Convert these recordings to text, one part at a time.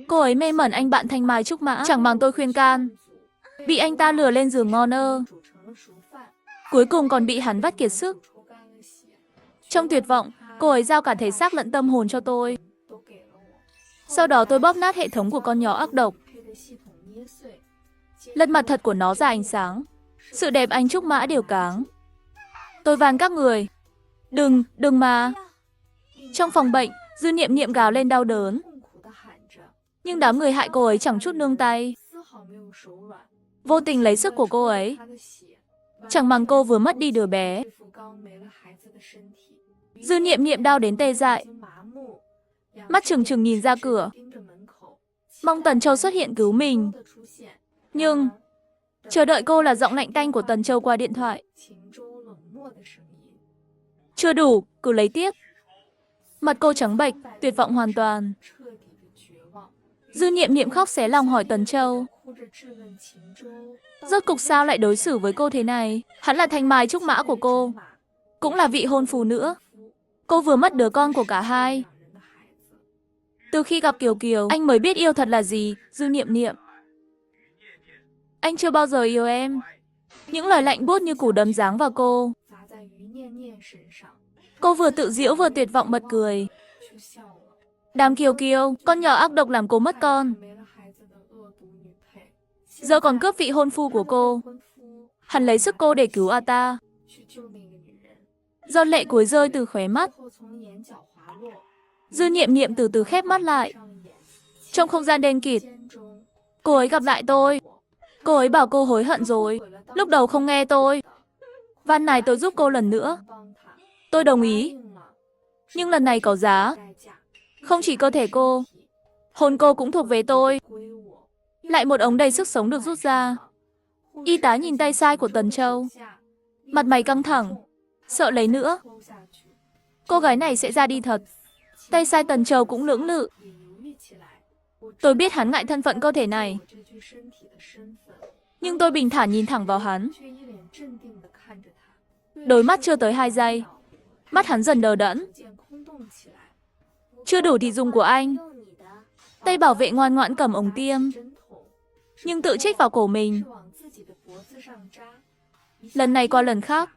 Cô ấy mê mẩn anh bạn thanh mai trúc mã, chẳng bằng tôi khuyên can. Bị anh ta lừa lên giường ngon ơ. Cuối cùng còn bị hắn vắt kiệt sức. Trong tuyệt vọng, cô ấy giao cả thể xác lẫn tâm hồn cho tôi. Sau đó tôi bóp nát hệ thống của con nhỏ ác độc. Lật mặt thật của nó ra ánh sáng. Sự đẹp anh trúc mã đều cáng. Tôi van các người. Đừng mà. Trong phòng bệnh, Dư Niệm Niệm gào lên đau đớn. Nhưng đám người hại cô ấy chẳng chút nương tay. Vô tình lấy sức của cô ấy. Chẳng bằng cô vừa mất đi đứa bé. Dư Niệm Niệm đau đến tê dại. Mắt trừng trừng nhìn ra cửa. Mong Tần Châu xuất hiện cứu mình. Nhưng chờ đợi cô là giọng lạnh tanh của Tần Châu qua điện thoại. Chưa đủ, cứ lấy tiếp. Mặt cô trắng bệch, tuyệt vọng hoàn toàn. Dư Niệm Niệm khóc xé lòng hỏi Tần Châu. Rốt cục sao lại đối xử với cô thế này? Hắn là thanh mai trúc mã của cô, cũng là vị hôn phu nữa. Cô vừa mất đứa con của cả hai. Từ khi gặp Kiều Kiều, anh mới biết yêu thật là gì, Dư Niệm Niệm. Anh chưa bao giờ yêu em. Những lời lạnh buốt như củ đấm giáng vào cô. Cô vừa tự giễu vừa tuyệt vọng bật cười. Đàm Kiều Kiều, con nhỏ ác độc làm cô mất con. Giờ còn cướp vị hôn phu của cô. Hắn lấy sức cô để cứu ta. Giọt lệ cuối rơi từ khóe mắt. Dư Niệm Niệm từ từ khép mắt lại. Trong không gian đen kịt, cô ấy gặp lại tôi. Cô ấy bảo cô hối hận rồi. Lúc đầu không nghe tôi. Van này tôi giúp cô lần nữa. Tôi đồng ý. Nhưng lần này có giá. Không chỉ cơ thể cô, hồn cô cũng thuộc về tôi. Lại một ống đầy sức sống được rút ra. Y tá nhìn tay sai của Tần Châu. Mặt mày căng thẳng, sợ lấy nữa. Cô gái này sẽ ra đi thật. Tay sai Tần Châu cũng lưỡng lự. Tôi biết hắn ngại thân phận cơ thể này. Nhưng tôi bình thản nhìn thẳng vào hắn. Đôi mắt chưa tới 2 giây. Mắt hắn dần đờ đẫn. Chưa đủ thì dùng của anh. Tay bảo vệ ngoan ngoãn cầm ống tiêm. Nhưng tự trích vào cổ mình. Lần này qua lần khác,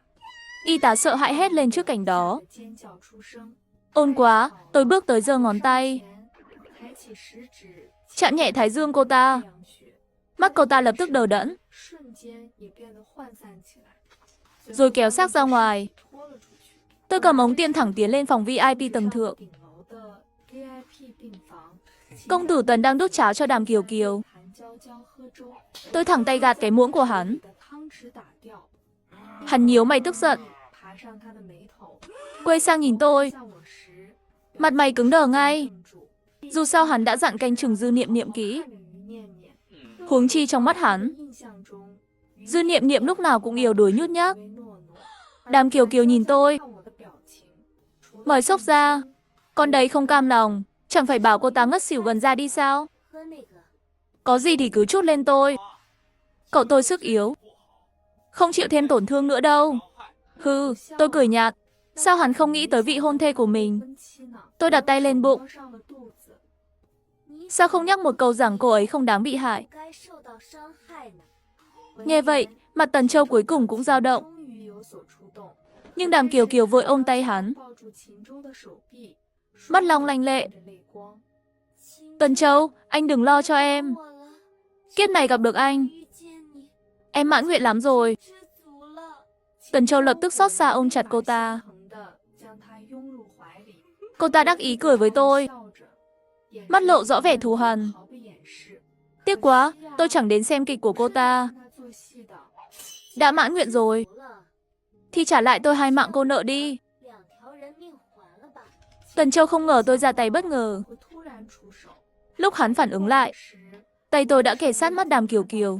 y tá sợ hãi hét lên trước cảnh đó. Ôn quá, tôi bước tới giơ ngón tay. Chạm nhẹ thái dương cô ta. Mắt cô ta lập tức đờ đẫn. Rồi kéo xác ra ngoài. Tôi cầm ống tiêm thẳng tiến lên phòng VIP tầng thượng. Công tử Tần đang đút cháo cho Đàm Kiều Kiều. Tôi thẳng tay gạt cái muỗng của hắn. Hắn nhíu mày tức giận. Quay sang nhìn tôi. Mặt mày cứng đờ ngay. Dù sao hắn đã dặn canh chừng Dư Niệm Niệm kỹ. Huống chi trong mắt hắn, Dư Niệm Niệm lúc nào cũng yếu đuối nhút nhát. Đàm Kiều Kiều nhìn tôi. Mời xốc ra. Con đấy không cam lòng. Chẳng phải bảo cô ta ngất xỉu gần ra đi sao? Có gì thì cứ trút lên tôi. Cậu tôi sức yếu, không chịu thêm tổn thương nữa đâu. Hừ, tôi cười nhạt. Sao hắn không nghĩ tới vị hôn thê của mình? Tôi đặt tay lên bụng. Sao không nhắc một câu rằng cô ấy không đáng bị hại? Nghe vậy, mặt Tần Châu cuối cùng cũng dao động. Nhưng Đàm Kiều Kiều vội ôm tay hắn. Mắt long lanh lệ. Tần Châu, anh đừng lo cho em. Kiếp này gặp được anh, em mãn nguyện lắm rồi. Tần Châu lập tức xót xa ôm chặt cô ta. Cô ta đắc ý cười với tôi. Mắt lộ rõ vẻ thù hằn. Tiếc quá, tôi chẳng đến xem kịch của cô ta. Đã mãn nguyện rồi thì trả lại tôi 2 mạng cô nợ đi. Tần Châu không ngờ tôi ra tay bất ngờ. Lúc hắn phản ứng lại, tay tôi đã kề sát mắt Đàm Kiều Kiều.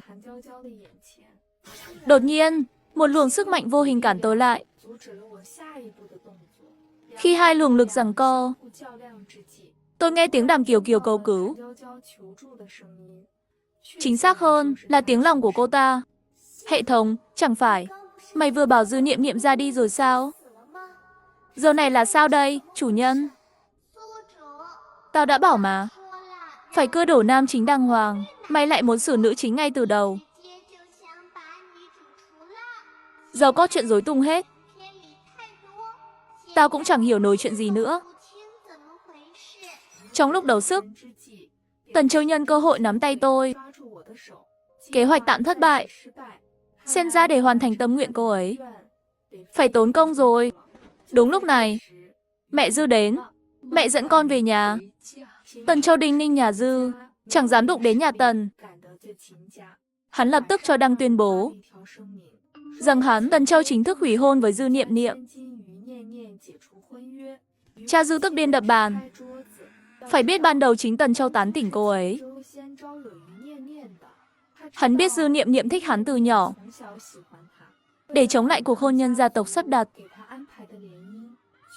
Đột nhiên, một luồng sức mạnh vô hình cản tôi lại. Khi hai luồng lực giằng co, tôi nghe tiếng Đàm Kiều Kiều cầu cứu. Chính xác hơn là tiếng lòng của cô ta. Hệ thống, chẳng phải mày vừa bảo Dư Niệm Niệm ra đi rồi sao? Giờ này là sao đây, chủ nhân? Tao đã bảo mà. Phải cưa đổ nam chính đàng hoàng, mày lại muốn xử nữ chính ngay từ đầu. Giờ có chuyện rối tung hết. Tao cũng chẳng hiểu nổi chuyện gì nữa. Trong lúc đấu sức, Tần Châu nhân cơ hội nắm tay tôi. Kế hoạch tạm thất bại. Xem ra để hoàn thành tâm nguyện cô ấy, phải tốn công rồi. Đúng lúc này, mẹ Dư đến. Mẹ dẫn con về nhà. Tần Châu đinh ninh nhà Dư, chẳng dám đụng đến nhà Tần. Hắn lập tức cho đăng tuyên bố rằng hắn, Tần Châu chính thức hủy hôn với Dư Niệm Niệm. Cha Dư tức điên đập bàn. Phải biết ban đầu chính Tần Châu tán tỉnh cô ấy. Hắn biết Dư Niệm Niệm thích hắn từ nhỏ. Để chống lại cuộc hôn nhân gia tộc sắp đặt,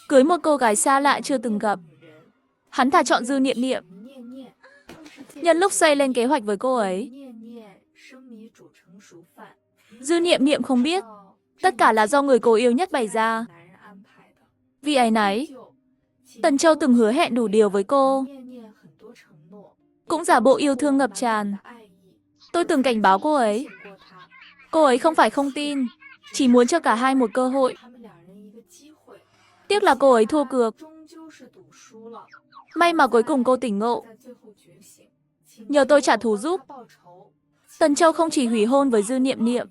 cưới một cô gái xa lạ chưa từng gặp, hắn thà chọn Dư Niệm Niệm. Nhân lúc xây lên kế hoạch với cô ấy, Dư Niệm Niệm không biết, tất cả là do người cô yêu nhất bày ra. Vì áy náy, Tần Châu từng hứa hẹn đủ điều với cô, cũng giả bộ yêu thương ngập tràn. Tôi từng cảnh báo cô ấy. Cô ấy không phải không tin, chỉ muốn cho cả hai một cơ hội. Tiếc là cô ấy thua cược. May mà cuối cùng cô tỉnh ngộ. Nhờ tôi trả thù giúp, Tần Châu không chỉ hủy hôn với Dư Niệm Niệm,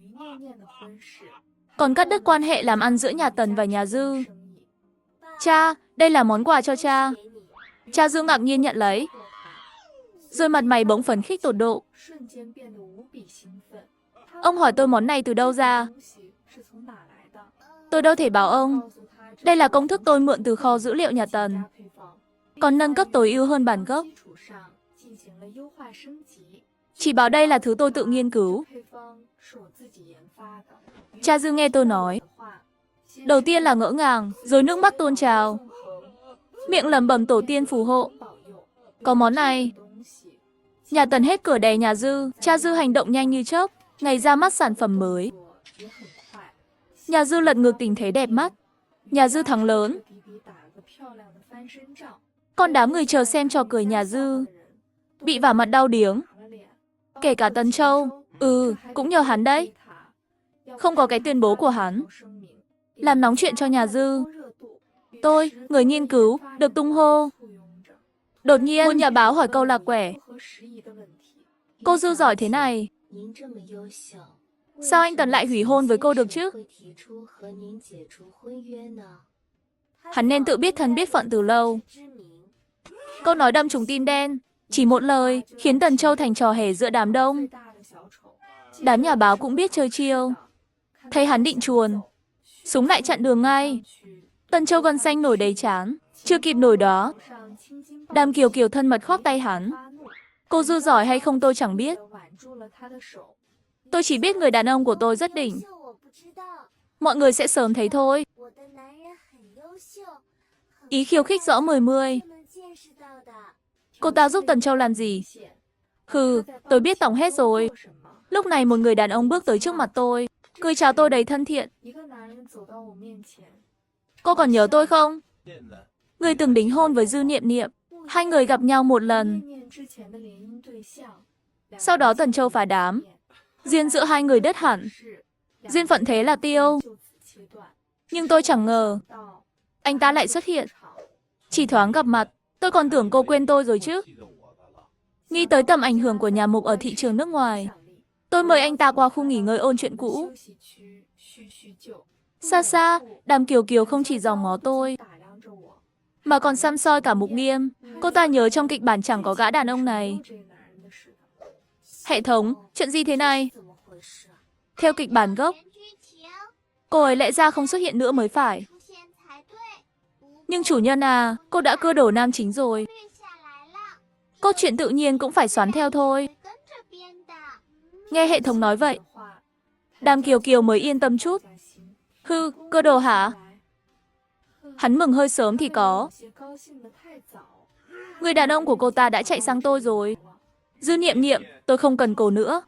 còn cắt đứt quan hệ làm ăn giữa nhà Tần và nhà Dư. Cha, đây là món quà cho cha. Cha Dư ngạc nhiên nhận lấy, rồi mặt mày bỗng phấn khích tột độ. Ông hỏi tôi món này từ đâu ra. Tôi đâu thể bảo ông. Đây là công thức tôi mượn từ kho dữ liệu nhà Tần, còn nâng cấp tối ưu hơn bản gốc. Chỉ bảo đây là thứ tôi tự nghiên cứu. Cha Dư nghe tôi nói, đầu tiên là ngỡ ngàng, rồi nước mắt tuôn trào, miệng lẩm bẩm tổ tiên phù hộ. Có món này, nhà Tần hết cửa đè nhà Dư. Cha Dư hành động nhanh như chớp, ngày ra mắt sản phẩm mới. Nhà Dư lật ngược tình thế đẹp mắt. Nhà Dư thắng lớn. Còn đám người chờ xem trò cười nhà Dư bị vả mặt đau điếng. Kể cả Tần Châu. Cũng nhờ hắn đấy. Không có cái tuyên bố của hắn, làm nóng chuyện cho nhà Dư. Tôi, người nghiên cứu, được tung hô. Đột nhiên, một nhà báo hỏi câu lạc quẻ. Cô Dư giỏi thế này, sao anh Tần lại hủy hôn với cô được chứ? Hắn nên tự biết thân biết phận từ lâu. Câu nói đâm trúng tim đen, chỉ một lời khiến Tần Châu thành trò hề giữa đám đông. Đám nhà báo cũng biết chơi chiêu. Thấy hắn định chuồn, súng lại chặn đường ngay. Tần Châu gân xanh nổi đầy trán. Chưa kịp nổi đó, Đàm Kiều Kiều thân mật khoác tay hắn. Cô Dư giỏi hay không tôi chẳng biết. Tôi chỉ biết người đàn ông của tôi rất đỉnh. Mọi người sẽ sớm thấy thôi. Ý khiêu khích rõ mười mươi. Cô ta giúp Tần Châu làm gì? Tôi biết tổng hết rồi. Lúc này một người đàn ông bước tới trước mặt tôi, cười chào tôi đầy thân thiện. Cô còn nhớ tôi không? Người từng đính hôn với Dư Niệm Niệm. Hai người gặp nhau một lần. Sau đó Tần Châu phá đám. Duyên giữa hai người đứt hẳn. Duyên phận thế là tiêu. Nhưng tôi chẳng ngờ anh ta lại xuất hiện. Chỉ thoáng gặp mặt, tôi còn tưởng cô quên tôi rồi chứ. Nghĩ tới tầm ảnh hưởng của nhà Mục ở thị trường nước ngoài, tôi mời anh ta qua khu nghỉ ngơi ôn chuyện cũ. Xa xa, Đàm Kiều Kiều không chỉ dòm ngó tôi, mà còn săm soi cả Mục Nghiêm. Cô ta nhớ trong kịch bản chẳng có gã đàn ông này. Hệ thống, chuyện gì thế này? Theo kịch bản gốc, cô ấy lẽ ra không xuất hiện nữa mới phải. Nhưng chủ nhân à, cô đã cưa đổ nam chính rồi. Câu chuyện tự nhiên cũng phải xoắn theo thôi. Nghe hệ thống nói vậy, Đàm Kiều Kiều mới yên tâm chút. Cưa đồ hả? Hắn mừng hơi sớm thì có. Người đàn ông của cô ta đã chạy sang tôi rồi. Dư Niệm Niệm, tôi không cần cô nữa.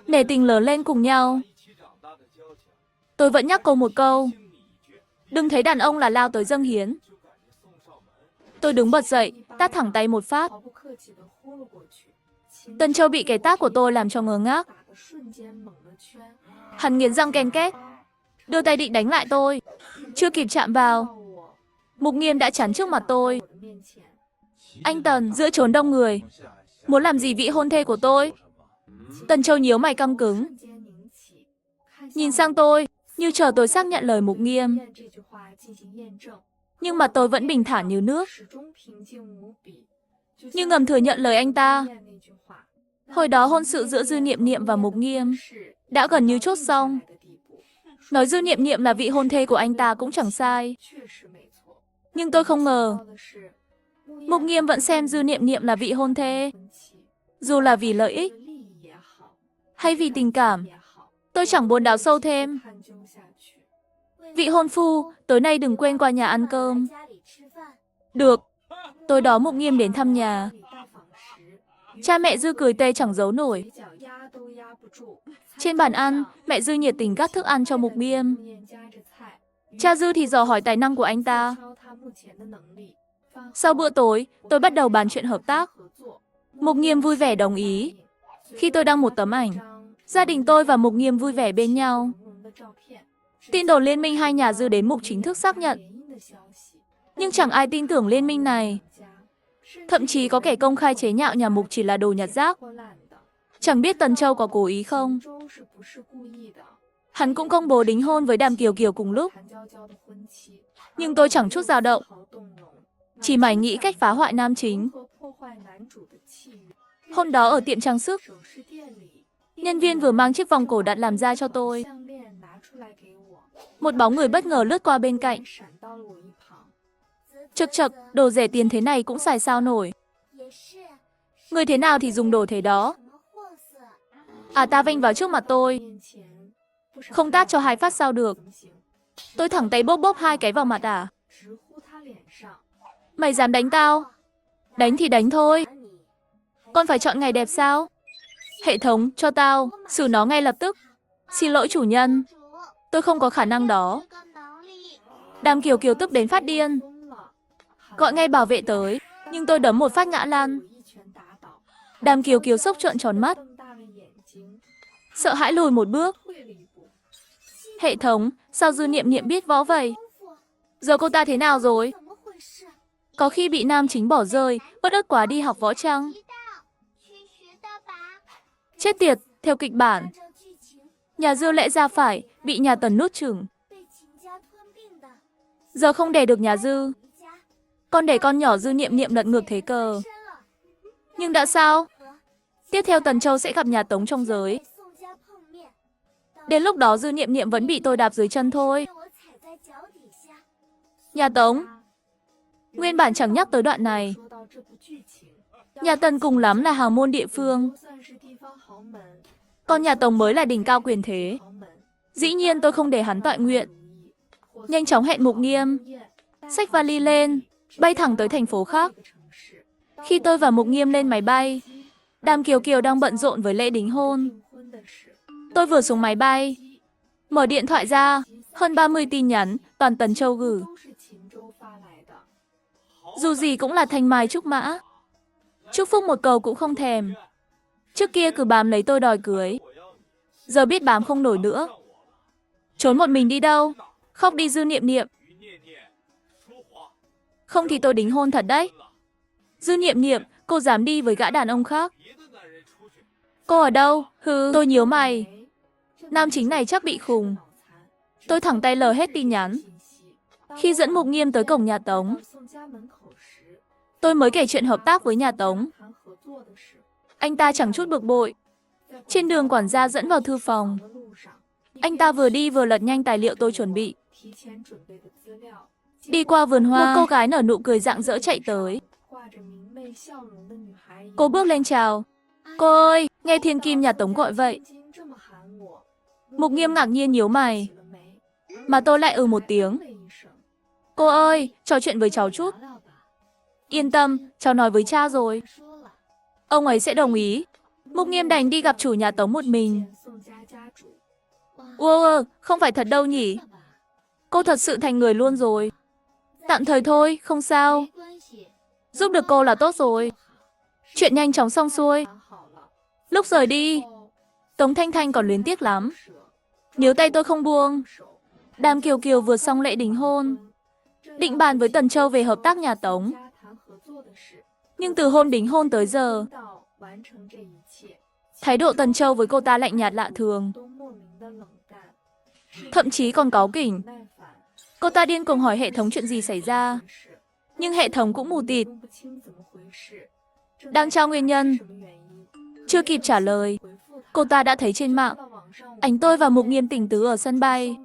Nể tình lớn lên cùng nhau. Tôi vẫn nhắc cô một câu. Đừng thấy đàn ông là lao tới dâng hiến. Tôi đứng bật dậy, tát thẳng tay một phát. Tần Châu bị cái tát của tôi làm cho ngơ ngác. Hắn nghiến răng ken két, đưa tay định đánh lại tôi. Chưa kịp chạm vào, Mục Nghiêm đã chắn trước mặt tôi. Anh Tần, giữa chốn đông người, muốn làm gì vị hôn thê của tôi? Tần Châu nhíu mày căng cứng, nhìn sang tôi, như chờ tôi xác nhận lời Mục Nghiêm. Nhưng mà tôi vẫn bình thản như nước, như ngầm thừa nhận lời anh ta. Hồi đó hôn sự giữa Dư Niệm Niệm và Mục Nghiêm đã gần như chốt xong. Nói Dư Niệm Niệm là vị hôn thê của anh ta cũng chẳng sai. Nhưng tôi không ngờ Mục Nghiêm vẫn xem Dư Niệm Niệm là vị hôn thê. Dù là vì lợi ích hay vì tình cảm, tôi chẳng muốn đào sâu thêm. Vị hôn phu, tối nay đừng quên qua nhà ăn cơm. Được. Tối đó Mục Nghiêm đến thăm nhà. Cha mẹ Dư cười tê chẳng giấu nổi. Trên bàn ăn, mẹ Dư nhiệt tình gắp thức ăn cho Mục Nghiêm. Cha Dư thì dò hỏi tài năng của anh ta. Sau bữa tối, tôi bắt đầu bàn chuyện hợp tác. Mục Nghiêm vui vẻ đồng ý. Khi tôi đăng một tấm ảnh, gia đình tôi và Mục Nghiêm vui vẻ bên nhau. Tin đồn liên minh hai nhà Dư đến Mục chính thức xác nhận. Nhưng chẳng ai tin tưởng liên minh này. Thậm chí có kẻ công khai chế nhạo nhà Mục chỉ là đồ nhặt rác. Chẳng biết Tần Châu có cố ý không? Hắn cũng công bố đính hôn với Đàm Kiều Kiều cùng lúc. Nhưng tôi chẳng chút dao động, chỉ mải nghĩ cách phá hoại nam chính. Hôm đó ở tiệm trang sức, nhân viên vừa mang chiếc vòng cổ đặt làm ra cho tôi. Một bóng người bất ngờ lướt qua bên cạnh. Chực chực, đồ rẻ tiền thế này cũng xài sao nổi. Người thế nào thì dùng đồ thế đó. Ta vênh vào trước mặt tôi. Không tát cho hai phát sao được. Tôi thẳng tay bóp bóp hai cái vào mặt à? Mày dám đánh tao? Đánh thì đánh thôi. Con phải chọn ngày đẹp sao? Hệ thống, cho tao, xử nó ngay lập tức. Xin lỗi chủ nhân. Tôi không có khả năng đó. Đàm Kiều Kiều tức đến phát điên. Gọi ngay bảo vệ tới, nhưng tôi đấm một phát ngã lăn. Đàm Kiều Kiều sốc trợn tròn mắt, sợ hãi lùi một bước. Hệ thống, sao Dư Niệm Niệm biết võ vậy? Giờ cô ta thế nào rồi? Có khi bị nam chính bỏ rơi, bất ức quá đi học võ chăng? Chết tiệt, theo kịch bản, nhà Dư lẽ ra phải bị nhà Tần nuốt chửng. Giờ không đè được nhà Dư, con để con nhỏ Dư Niệm Niệm lật ngược thế cờ. Nhưng đã sao? Tiếp theo Tần Châu sẽ gặp nhà Tống trong giới. Đến lúc đó Dư Niệm Niệm vẫn bị tôi đạp dưới chân thôi. Nhà Tống. Nguyên bản chẳng nhắc tới đoạn này. Nhà Tần cùng lắm là hào môn địa phương. Còn nhà Tống mới là đỉnh cao quyền thế. Dĩ nhiên tôi không để hắn tọa nguyện. Nhanh chóng hẹn Mục Nghiêm, xách vali lên, bay thẳng tới thành phố khác. Khi tôi và Mục Nghiêm lên máy bay, Đàm Kiều Kiều đang bận rộn với lễ đính hôn. Tôi vừa xuống máy bay, mở điện thoại ra, hơn 30 tin nhắn, toàn Tần Châu gửi. Dù gì cũng là thanh mai trúc mã. Chúc phúc một câu cũng không thèm. Trước kia cứ bám lấy tôi đòi cưới. Giờ biết bám không nổi nữa. Trốn một mình đi đâu? Khóc đi Dư Niệm Niệm. Không thì tôi đính hôn thật đấy. Dư Niệm Niệm, cô dám đi với gã đàn ông khác? Cô ở đâu? Hừ, tôi nhíu mày. Nam chính này chắc bị khùng. Tôi thẳng tay lờ hết tin nhắn. Khi dẫn Mục Nghiêm tới cổng nhà Tống, tôi mới kể chuyện hợp tác với nhà Tống. Anh ta chẳng chút bực bội. Trên đường quản gia dẫn vào thư phòng. Anh ta vừa đi vừa lật nhanh tài liệu tôi chuẩn bị. Đi qua vườn hoa, một cô gái nở nụ cười rạng rỡ chạy tới. Cô bước lên chào. Cô ơi, nghe thiên kim nhà Tống gọi vậy. Mục Nghiêm ngạc nhiên nhíu mày. Mà tôi lại một tiếng. Cô ơi, trò chuyện với cháu chút. Yên tâm, cháu nói với cha rồi. Ông ấy sẽ đồng ý. Mục Nghiêm đành đi gặp chủ nhà Tống một mình. Wow, không phải thật đâu nhỉ? Cô thật sự thành người luôn rồi. Tạm thời thôi, không sao. Giúp được cô là tốt rồi. Chuyện nhanh chóng xong xuôi. Lúc rời đi, Tống Thanh Thanh còn luyến tiếc lắm. Níu tay tôi không buông. Đàm Kiều Kiều vừa xong lễ đính hôn, định bàn với Tần Châu về hợp tác nhà Tống. Nhưng từ hôm đính hôn tới giờ, thái độ Tần Châu với cô ta lạnh nhạt lạ thường. Thậm chí còn cáu kỉnh. Cô ta điên cuồng hỏi hệ thống chuyện gì xảy ra. Nhưng hệ thống cũng mù tịt. Đang tra nguyên nhân. Chưa kịp trả lời, cô ta đã thấy trên mạng ảnh tôi và Mục Nghiêm tình tứ ở sân bay.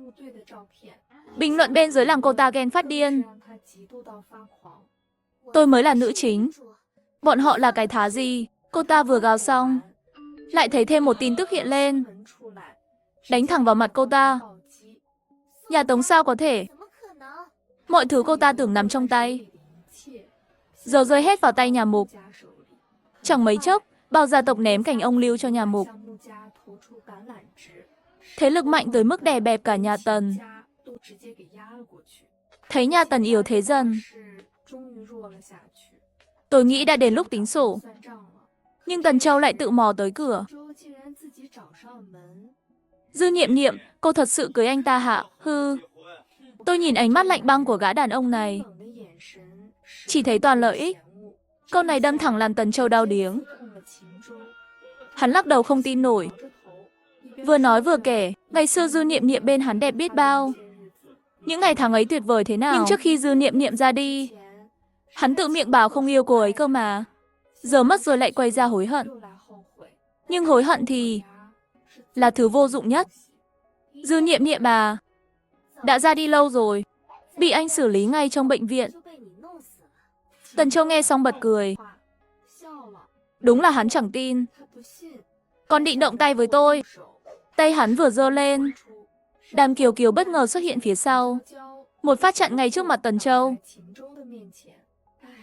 Bình luận bên dưới làm cô ta ghen phát điên. Tôi mới là nữ chính, bọn họ là cái thá gì. Cô ta vừa gào xong, lại thấy thêm một tin tức hiện lên, đánh thẳng vào mặt cô ta. Nhà Tống sao có thể? Mọi thứ cô ta tưởng nằm trong tay, giờ rơi hết vào tay nhà Mục. Chẳng mấy chốc, bao gia tộc ném cảnh ông Lưu cho nhà Mục. Thế lực mạnh tới mức đè bẹp cả nhà Tần. Thấy nhà Tần yếu thế dần, tôi nghĩ đã đến lúc tính sổ. Nhưng Tần Châu lại tự mò tới cửa. Dư Niệm Niệm, cô thật sự cưới anh ta hả? Hư. Tôi nhìn ánh mắt lạnh băng của gã đàn ông này, chỉ thấy toàn lợi ích. Câu này đâm thẳng làm Tần Châu đau điếng. Hắn lắc đầu không tin nổi. Vừa nói vừa kể, ngày xưa Dư Niệm Niệm bên hắn đẹp biết bao. Những ngày tháng ấy tuyệt vời thế nào. Nhưng trước khi Dư Niệm Niệm ra đi, hắn tự miệng bảo không yêu cô ấy cơ mà. Giờ mất rồi lại quay ra hối hận. Nhưng hối hận thì là thứ vô dụng nhất. Dư Niệm Niệm đã ra đi lâu rồi, bị anh xử lý ngay trong bệnh viện. Tần Châu nghe xong bật cười. Đúng là hắn chẳng tin. Còn định động tay với tôi. Tay hắn vừa giơ lên, Đàm Kiều Kiều bất ngờ xuất hiện phía sau, một phát chặn ngay trước mặt Tần Châu.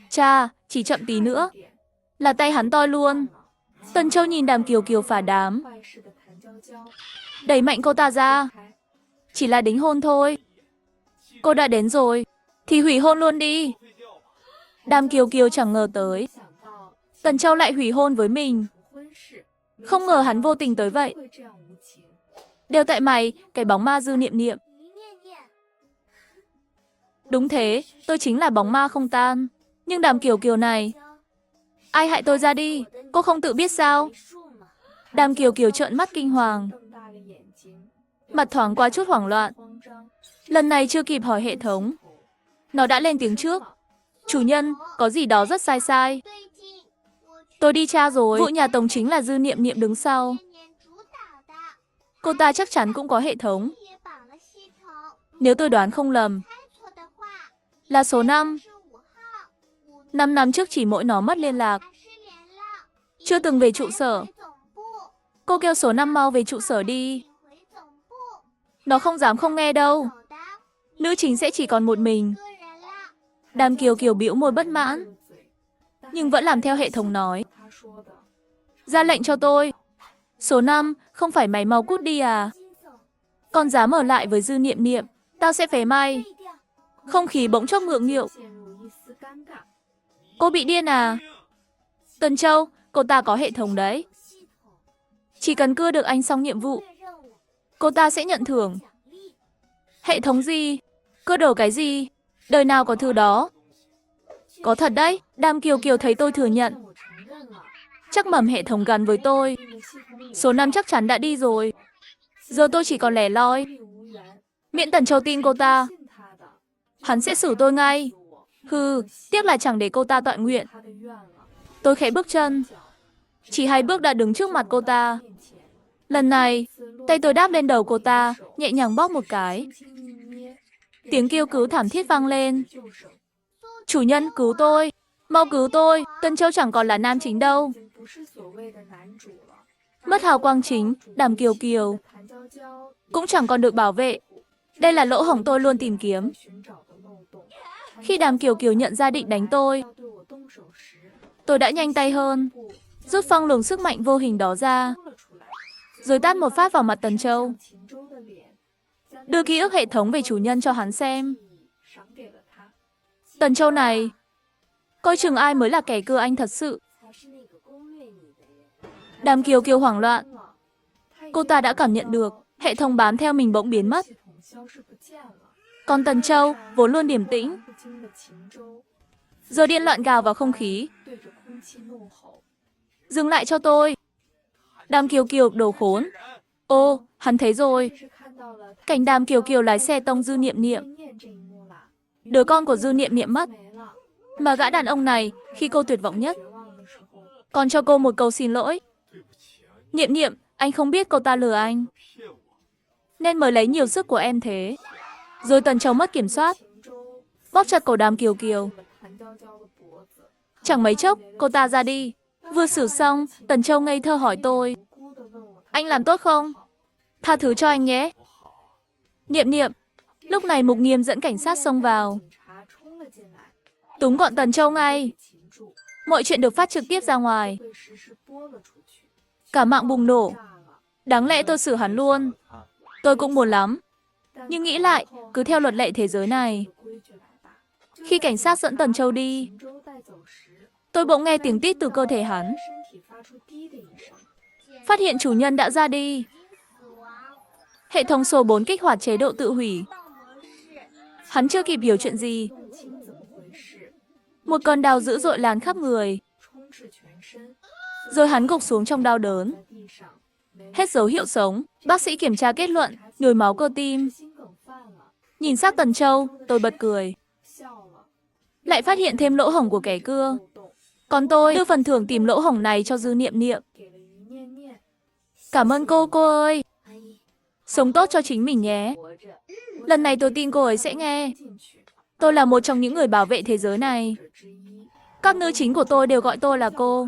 Cha, chỉ chậm tí nữa là tay hắn toi luôn. Tần Châu nhìn Đàm Kiều Kiều phá đám, đẩy mạnh cô ta ra. Chỉ là đính hôn thôi. Cô đã đến rồi thì hủy hôn luôn đi. Đàm Kiều Kiều chẳng ngờ tới Tần Châu lại hủy hôn với mình. Không ngờ hắn vô tình tới vậy. Đều tại mày, cái bóng ma Dư Niệm Niệm. Đúng thế, tôi chính là bóng ma không tan. Nhưng Đàm Kiều Kiều này, ai hại tôi ra đi, cô không tự biết sao? Đàm Kiều Kiều trợn mắt kinh hoàng, mặt thoáng qua chút hoảng loạn. Lần này chưa kịp hỏi hệ thống, nó đã lên tiếng trước. Chủ nhân, có gì đó rất sai sai. Tôi đi tra rồi, vụ nhà Tống chính là Dư Niệm Niệm đứng sau. Cô ta chắc chắn cũng có hệ thống. Nếu tôi đoán không lầm, là số 5. 5 năm trước chỉ mỗi nó mất liên lạc, chưa từng về trụ sở. Cô kêu số 5 mau về trụ sở đi. Nó không dám không nghe đâu. Nữ chính sẽ chỉ còn một mình. Đàm Kiều Kiều bĩu môi bất mãn, nhưng vẫn làm theo hệ thống nói. Ra lệnh cho tôi. Số 5, không phải mày mau cút đi à? Còn dám ở lại với Dư Niệm Niệm, tao sẽ phế mày. Không khí bỗng chốc ngượng nghịu. Cô bị điên à? Tần Châu, cô ta có hệ thống đấy. Chỉ cần cưa được anh xong nhiệm vụ, cô ta sẽ nhận thưởng. Hệ thống gì? Cưa đồ cái gì? Đời nào có thứ đó? Có thật đấy. Đàm Kiều Kiều thấy tôi thừa nhận, chắc mầm hệ thống gắn với tôi. Số 5 chắc chắn đã đi rồi. Giờ tôi chỉ còn lẻ loi. Miễn Tần Châu tin cô ta, hắn sẽ xử tôi ngay. Hừ, tiếc là chẳng để cô ta toại nguyện. Tôi khẽ bước chân, chỉ 2 bước đã đứng trước mặt cô ta. Lần này, tay tôi đáp lên đầu cô ta, nhẹ nhàng bóp một cái. Tiếng kêu cứu thảm thiết vang lên. Chủ nhân, cứu tôi, mau cứu tôi, Tần Châu chẳng còn là nam chính đâu. Mất hào quang chính, Đàm Kiều Kiều cũng chẳng còn được bảo vệ. Đây là lỗ hổng tôi luôn tìm kiếm. Khi Đàm Kiều Kiều nhận ra định đánh tôi đã nhanh tay hơn, rút phong luồng sức mạnh vô hình đó ra, rồi tát một phát vào mặt Tần Châu. Đưa ký ức hệ thống về chủ nhân cho hắn xem. Tần Châu này, Coi chừng ai mới là kẻ cưa anh thật sự. Đàm Kiều Kiều hoảng loạn. Cô ta đã cảm nhận được, hệ thống bám theo mình bỗng biến mất. Còn Tần Châu, vốn luôn điềm tĩnh, giờ điên loạn gào vào không khí. Dừng lại cho tôi. Đàm Kiều Kiều đồ khốn. Ô, hắn thấy rồi. Cảnh Đàm Kiều Kiều lái xe tông Dư Niệm Niệm. Đứa con của Dư Niệm Niệm mất. Mà gã đàn ông này, khi cô tuyệt vọng nhất, còn cho cô một câu xin lỗi. Niệm Niệm, anh không biết cô ta lừa anh, nên mới lấy nhiều sức của em thế. Rồi Tần Châu mất kiểm soát, bóp chặt cổ Đàm Kiều Kiều. Chẳng mấy chốc, cô ta ra đi. Vừa xử xong, Tần Châu ngây thơ hỏi tôi. Anh làm tốt không? Tha thứ cho anh nhé. Niệm Niệm. Lúc này Mục Nghiêm dẫn cảnh sát xông vào, túm gọn Tần Châu ngay. Mọi chuyện được phát trực tiếp ra ngoài. Cả mạng bùng nổ. Đáng lẽ tôi xử hắn luôn. Tôi cũng muốn lắm. Nhưng nghĩ lại, cứ theo luật lệ thế giới này. Khi cảnh sát dẫn Tần Châu đi, tôi bỗng nghe tiếng tít từ cơ thể hắn. Phát hiện chủ nhân đã ra đi. Hệ thống số 4 kích hoạt chế độ tự hủy. Hắn chưa kịp hiểu chuyện gì, một cơn đau dữ dội lan khắp người. Rồi hắn gục xuống trong đau đớn. Hết dấu hiệu sống. Bác sĩ kiểm tra kết luận, nhồi máu cơ tim. Nhìn xác Tần Châu, tôi bật cười. Lại phát hiện thêm lỗ hổng của kẻ cưa. Còn tôi đưa phần thưởng tìm lỗ hổng này cho Dư Niệm Niệm. Cảm ơn cô ơi. Sống tốt cho chính mình nhé. Lần này tôi tin cô ấy sẽ nghe. Tôi là một trong những người bảo vệ thế giới này. Các nữ chính của tôi đều gọi tôi là cô.